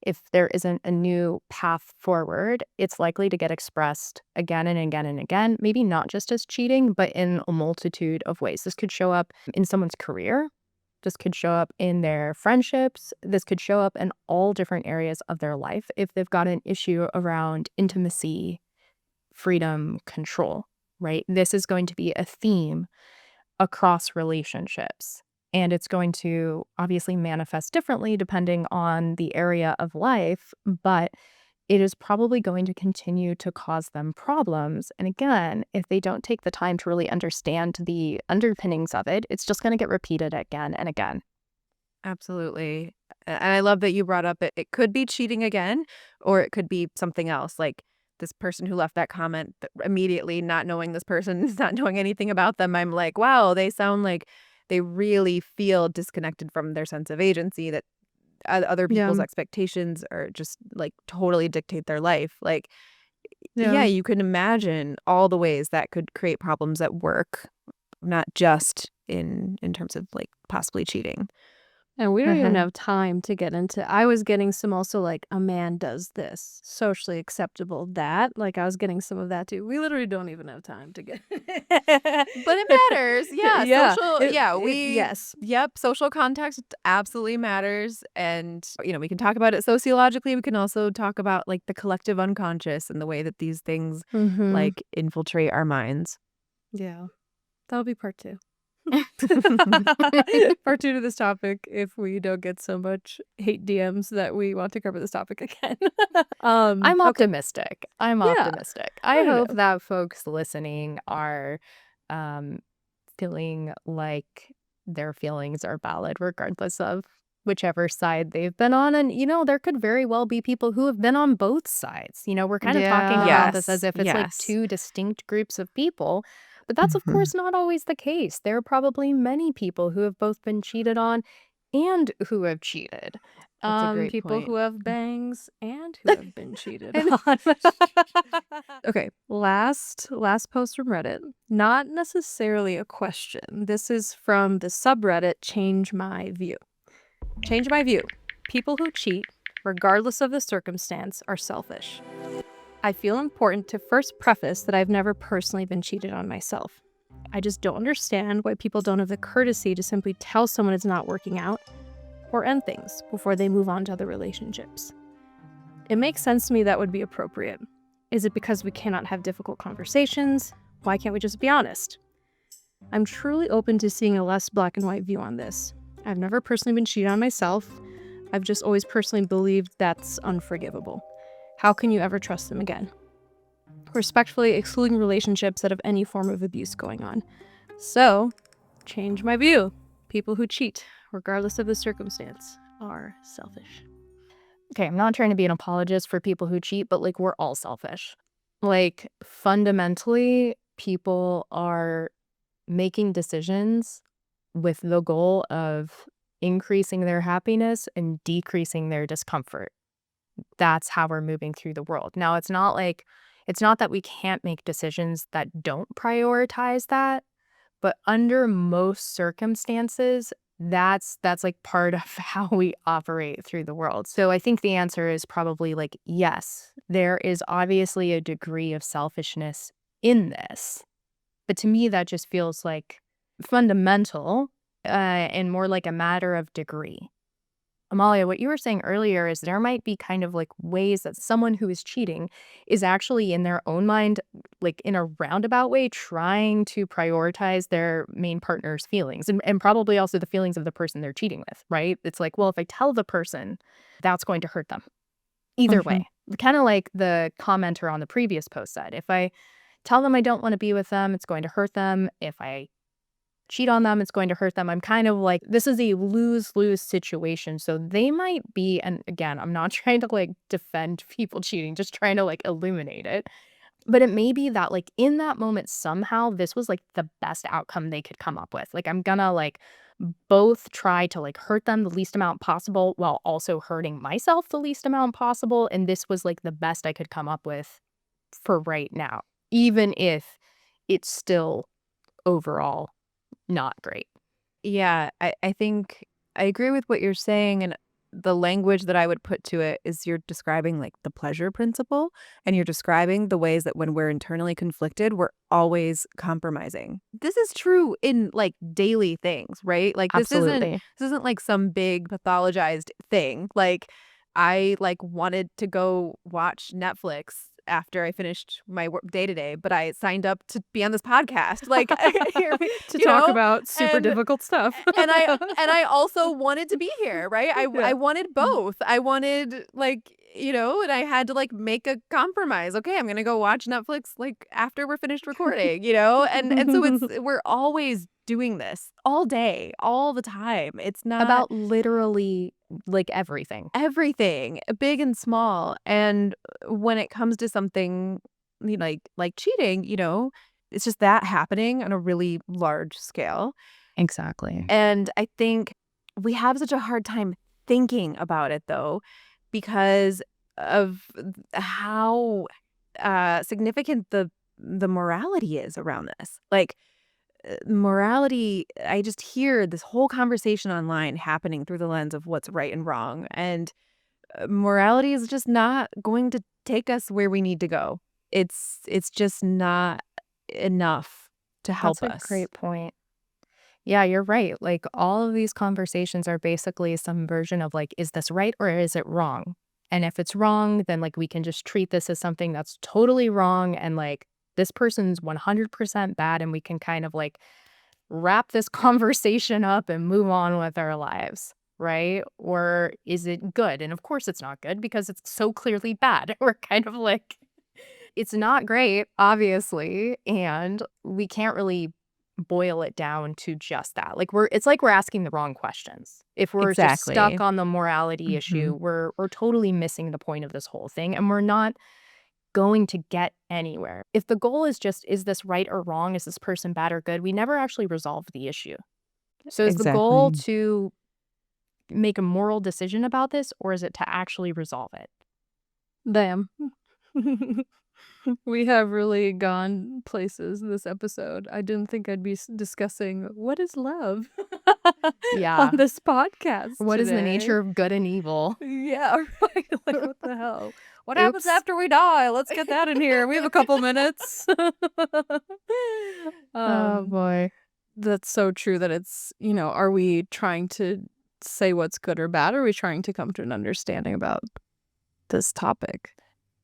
if there isn't a new path forward, it's likely to get expressed again and again and again, maybe not just as cheating, but in a multitude of ways. This could show up in someone's career. This could show up in their friendships. This could show up in all different areas of their life if they've got an issue around intimacy, freedom, control, right? This is going to be a theme across relationships. And it's going to obviously manifest differently depending on the area of life, but it is probably going to continue to cause them problems. And again, if they don't take the time to really understand the underpinnings of it, it's just going to get repeated again and again. Absolutely. And I love that you brought up it could be cheating again, or it could be something else. Like this person who left that comment immediately, not knowing this person, not knowing anything about them. I'm like, wow, they sound like they really feel disconnected from their sense of agency, that other Yeah. people's expectations are just like totally dictate their life. Like, Yeah. yeah, you can imagine all the ways that could create problems at work, not just in terms of like possibly cheating. And we don't even Mhm. have time to get into I was getting some also like a man does this, socially acceptable that. Like I was getting some of that too. We literally don't even have time to get But it matters. Yeah, Yeah. social Yes. yep, social context absolutely matters. And, we can talk about it sociologically. We can also talk about like the collective unconscious and the way that these things Mhm. like infiltrate our minds. Yeah. That'll be part 2. Part 2 to this topic if we don't get so much hate DMs that we want to cover this topic again. I'm Okay. optimistic. I'm Yeah. optimistic. I I don't hope know. that folks listening are um, feeling like their feelings are valid, regardless of whichever side they've been on. And, there could very well be people who have been on both sides. We're kind of talking Yeah. about this as Yes. if it's like Yes. two distinct groups of people. But that's, of Mhm. course, not always the case. There are probably many people who have both been cheated on and who have cheated. That's a great People point. who have bangs and who have been cheated And on. Okay, last post from Reddit. Not necessarily a question. This is from the subreddit Change My View. Change my view. People who cheat, regardless of the circumstance, are selfish. I feel important to first preface that I've never personally been cheated on myself. I just don't understand why people don't have the courtesy to simply tell someone it's not working out or end things before they move on to other relationships. It makes sense to me that would be appropriate. Is it because we cannot have difficult conversations? Why can't we just be honest? I'm truly open to seeing a less black and white view on this. I've never personally been cheated on myself. I've just always personally believed that's unforgivable. How can you ever trust them again? Respectfully excluding relationships that have any form of abuse going on. So, change my view. People who cheat, regardless of the circumstance, are selfish. okay, I'm not trying to be an apologist for people who cheat, but like we're all selfish. Like fundamentally, people are making decisions with the goal of increasing their happiness and decreasing their discomfort. That's how we're moving through the world. Now, it's not that we can't make decisions that don't prioritize that, but under most circumstances, that's like part of how we operate through the world. So I think the answer is probably like yes, there is obviously a degree of selfishness in this. But to me, that just feels like fundamental and more like a matter of degree. Amalia, what you were saying earlier is there might be kind of like ways that someone who is cheating is actually in their own mind, like in a roundabout way, trying to prioritize their main partner's feelings and probably also the feelings of the person they're cheating with, right? It's like, well, if I tell the person, that's going to hurt them. Either Mhm. way, kind of like the commenter on the previous post said, if I tell them I don't want to be with them, it's going to hurt them. If I cheat on them, it's going to hurt them. I'm kind of like, this is a lose-lose situation. So they might be, and again, I'm not trying to like defend people cheating, just trying to like illuminate it. But it may be that like in that moment, somehow this was like the best outcome they could come up with. Like I'm gonna like both try to like hurt them the least amount possible while also hurting myself the least amount possible. And this was like the best I could come up with for right now, even if it's still overall not great. Yeah, I think I agree with what you're saying, and the language that I would put to it is you're describing like the pleasure principle, and you're describing the ways that when we're internally conflicted, we're always compromising. This is true in like daily things, right? Like Absolutely. this isn't like some big pathologized thing. Like I like wanted to go watch Netflix after I finished my work day to day, but I signed up to be on this podcast. Like, To you talk know, about super and difficult stuff. and I also wanted to be here, right? I Yeah. wanted both. I wanted like, and I had to like make a compromise. Okay, I'm gonna go watch Netflix like after we're finished recording, and so we're always doing this all day, all the time. It's not About literally, like, everything. everything, big and small. And when it comes to something like cheating, it's just that happening on a really large scale. Exactly. And I think we have such a hard time thinking about it though, because of how significant the morality is around this. Like morality, I just hear this whole conversation online happening through the lens of what's right and wrong. And morality is just not going to take us where we need to go. It's just not enough to That's help a us. great point. Yeah, you're right. Like, all of these conversations are basically some version of, like, is this right or is it wrong? And if it's wrong, then, like, we can just treat this as something that's totally wrong and, like, this person's 100% bad, and we can kind of, like, wrap this conversation up and move on with our lives, right? Or is it good? And of course it's not good because it's so clearly bad. We're kind of like, it's not great, obviously, and we can't really boil it down to just that. It's like we're asking the wrong questions. If we're just Exactly. stuck on the morality Mhm. issue, we're totally missing the point of this whole thing, and we're not going to get anywhere. If the goal is just, is this right or wrong? Is this person bad or good? We never actually resolve the issue. So is the goal Exactly. to make a moral decision about this, or is it to actually resolve it? Damn. We have really gone places this episode. I didn't think I'd be discussing what is love on Yeah. this podcast What is the today. nature of good and evil? Yeah, right. Like, what the hell? What happens Oops. after we die? Let's get that in here. We have a couple minutes. Oh um, boy. that's so true that are we trying to say what's good or bad? Or are we trying to come to an understanding about this topic?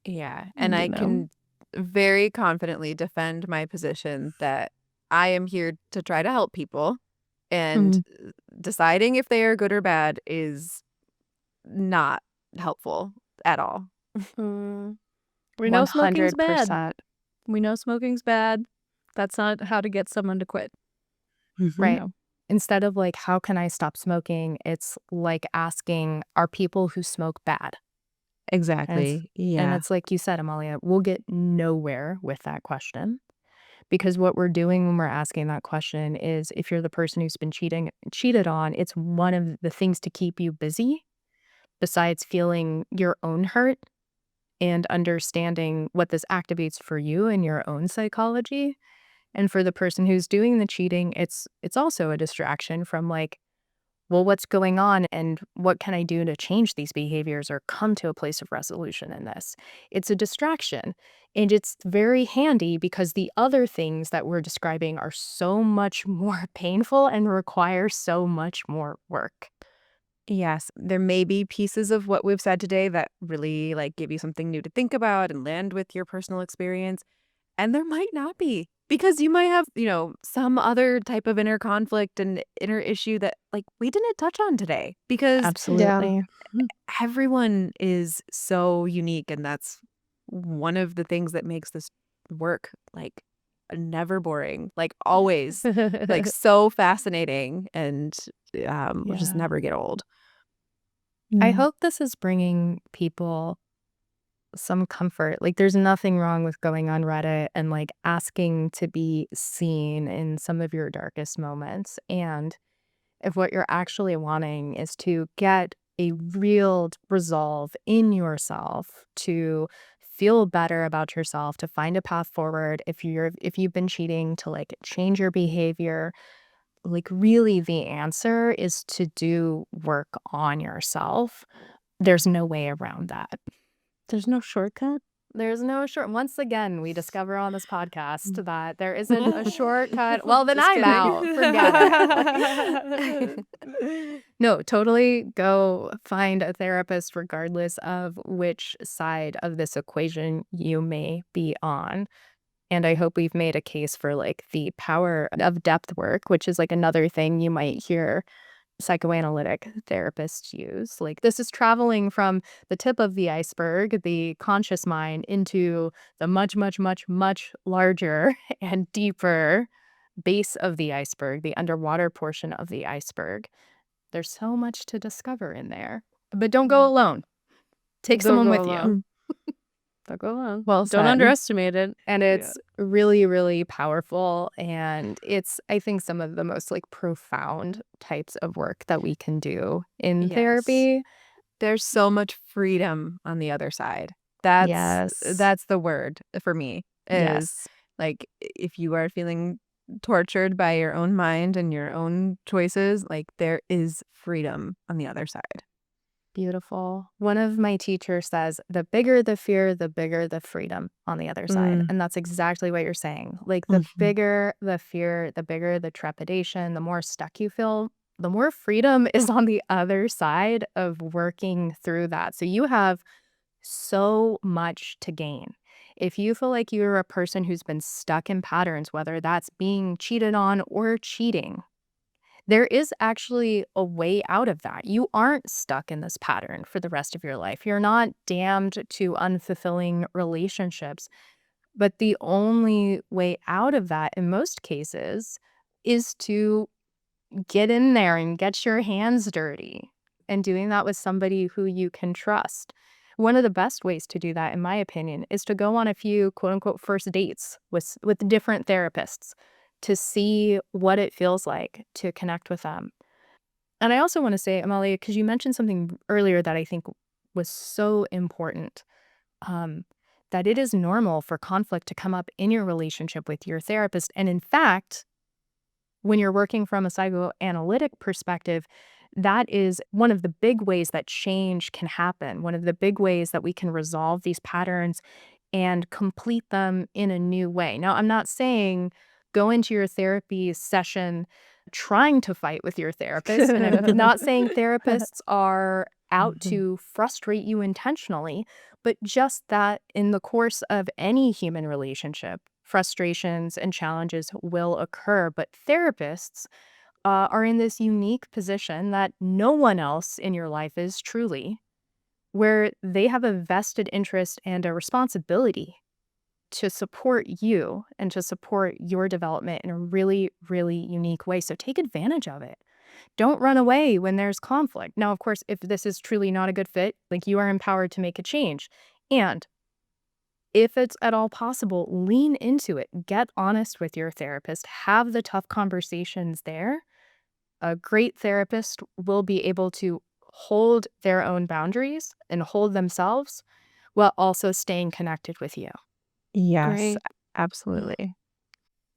Yeah, and You I know? can very confidently defend my position that I am here to try to help people, and Mhm. deciding if they are good or bad is not helpful at all. Mm. We know smoking's bad. 100%. We know smoking's bad. That's not how to get someone to quit, you Mhm. Right. know? Instead of like, how can I stop smoking? It's like asking, are people who smoke bad? And it's, Exactly. and Yeah. it's like you said, Amalia, we'll get nowhere with that question because what we're doing when we're asking that question is, if you're the person who's been cheated on, it's one of the things to keep you busy besides feeling your own hurt and understanding what this activates for you and your own psychology. And for the person who's doing the cheating, it's also a distraction from like, well, what's going on and what can I do to change these behaviors or come to a place of resolution in this? It's a distraction. And it's very handy because the other things that we're describing are so much more painful and require so much more work. Yes, there may be pieces of what we've said today that really like give you something new to think about and land with your personal experience. And there might not be, because you might have, some other type of inner conflict and inner issue that like we didn't touch on today, because Yeah. Absolutely. everyone is so unique. And that's one of the things that makes this work like never boring, like always, like so fascinating, and will just Yeah. never get old. I Mm. hope this is bringing people some comfort. Like, there's nothing wrong with going on Reddit and like asking to be seen in some of your darkest moments. And if what you're actually wanting is to get a real resolve in yourself to feel better about yourself, to find a path forward, if you've been cheating, to like change your behavior, like really the answer is to do work on yourself. There's no way around that. There's no shortcut? There's no short. Once again, we discover on this podcast that there isn't a shortcut. Well, then Just I'm kidding. out. Forget it. No, totally go find a therapist regardless of which side of this equation you may be on. And I hope we've made a case for like the power of depth work, which is like another thing you might hear psychoanalytic therapists use. Like this is traveling from the tip of the iceberg, the conscious mind, into the much, much, much, much larger and deeper base of the iceberg, the underwater portion of the iceberg. There's so much to discover in there. But don't go alone. Take Don't someone go with alone. you. Don't go alone. Well Don't said. underestimate it. And it's really, really powerful. And it's, I think, some of the most like profound types of work that we can do in Yes. therapy. There's so much freedom on the other side. That's Yes. the word for me is Yes. like if you are feeling tortured by your own mind and your own choices, like there is freedom on the other side. Beautiful. One of my teachers says, the bigger the fear, the bigger the freedom on the other side. And that's exactly what you're saying. Like the bigger the fear, the bigger the trepidation, the more stuck you feel, the more freedom is on the other side of working through that. So you have so much to gain. If you feel like you're a person who's been stuck in patterns, whether that's being cheated on or cheating, there is actually a way out of that. You aren't stuck in this pattern for the rest of your life. You're not damned to unfulfilling relationships. But the only way out of that in most cases is to get in there and get your hands dirty, and doing that with somebody who you can trust. One of the best ways to do that, in my opinion, is to go on a few quote unquote first dates with different therapists to see what it feels like to connect with them. And I also want to say, Amalia, because you mentioned something earlier that I think was so important, that it is normal for conflict to come up in your relationship with your therapist. And in fact, when you're working from a psychoanalytic perspective, that is one of the big ways that change can happen. One of the big ways that we can resolve these patterns and complete them in a new way. Now, I'm not saying go into your therapy session trying to fight with your therapist. And I'm not saying therapists are out to frustrate you intentionally, but just that in the course of any human relationship, frustrations and challenges will occur. But therapists are in this unique position that no one else in your life is truly, where they have a vested interest and a responsibility to support you and to support your development in a really, really unique way. So take advantage of it. Don't run away when there's conflict. Now, of course, if this is truly not a good fit, like you are empowered to make a change. And if it's at all possible, lean into it. Get honest with your therapist. Have the tough conversations there. A great therapist will be able to hold their own boundaries and hold themselves while also staying connected with you. Yes, Great. absolutely.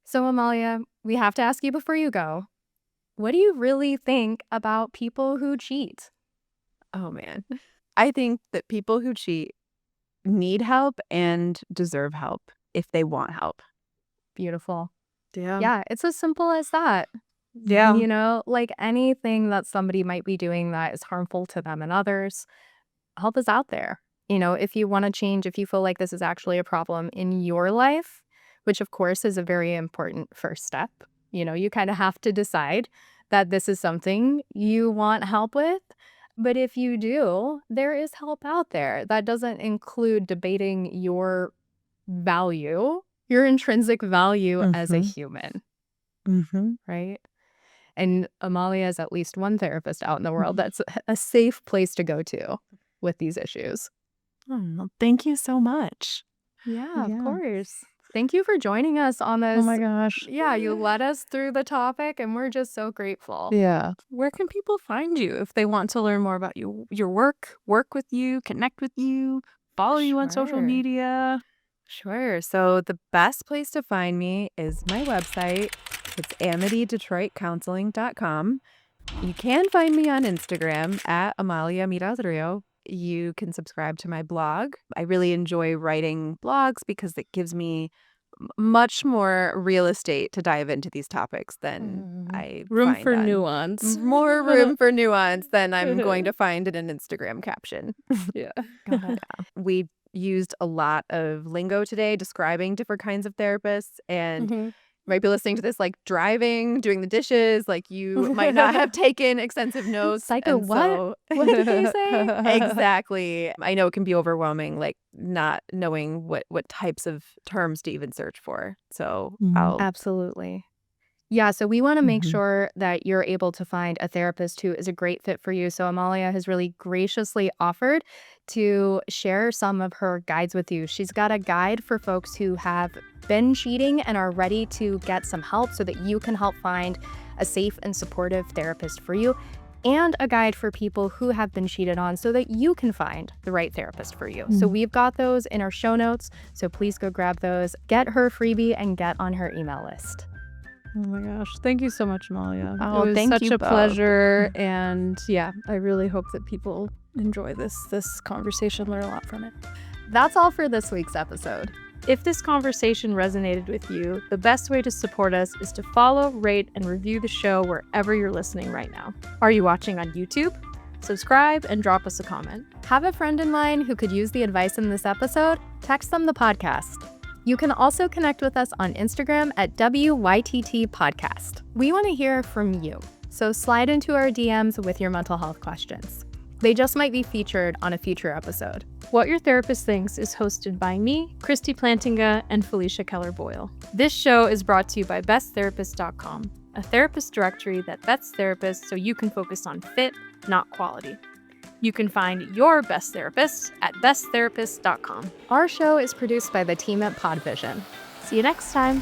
So, Amalia, we have to ask you before you go, what do you really think about people who cheat? Oh, man. I think that people who cheat need help and deserve help if they want help. Beautiful. Yeah. Yeah, it's as simple as that. Yeah. You know, like anything that somebody might be doing that is harmful to them and others, help is out there. You know, if you want to change, if you feel like this is actually a problem in your life, which of course is a very important first step, you know, you kind of have to decide that this is something you want help with. But if you do, there is help out there. That doesn't include debating your value, your intrinsic value as a human, right? And Amalia is at least one therapist out in the world that's a safe place to go to with these issues. Oh, thank you so much. Yeah, of course. Thank you for joining us on this. Oh my gosh. Yeah, you led us through the topic and we're just so grateful. Yeah. Where can people find you if they want to learn more about you, your work with you, connect with you, follow you on social Sure. media? Sure. So the best place to find me is my website, It's amitydetroitcounseling.com. You can find me on Instagram at Amalia Miralrio. You can subscribe to my blog. I really enjoy writing blogs because it gives me much more real estate to dive into these topics than I Room find for on nuance. more room for nuance than I'm going to find in an Instagram caption. Yeah. Got it. We used a lot of lingo today describing different kinds of therapists, and Mhm. you might be listening to this like driving, doing the dishes, like you might not have taken extensive notes. Psycho, and what? so What did they say? exactly. I know it can be overwhelming, like not knowing what types of terms to even search for. So I'll Absolutely. Yeah, so we want to make Mhm. sure that you're able to find a therapist who is a great fit for you. So Amalia has really graciously offered to share some of her guides with you. She's got a guide for folks who have been cheating and are ready to get some help so that you can help find a safe and supportive therapist for you, and a guide for people who have been cheated on so that you can find the right therapist for you. So we've got those in our show notes. So please go grab those, get her freebie, and get on her email list. Oh my gosh. Thank you so much, Amalia. Oh, it was thank such you a both. pleasure. And yeah, I really hope that people enjoy this conversation, learn a lot from it. That's all for this week's episode. If this conversation resonated with you, the best way to support us is to follow, rate, and review the show wherever you're listening right now. Are you watching on YouTube? Subscribe and drop us a comment. Have a friend in mind who could use the advice in this episode? Text them the podcast. You can also connect with us on Instagram at WYTT Podcast. We want to hear from you, so slide into our DMs with your mental health questions. They just might be featured on a future episode. What Your Therapist Thinks is hosted by me, Kristie Plantinga, and Felicia Keller-Boyle. This show is brought to you by BestTherapist.com, a therapist directory that vets therapists so you can focus on fit, not quality. You can find your best therapist at BestTherapist.com. Our show is produced by the team at Podvision. See you next time.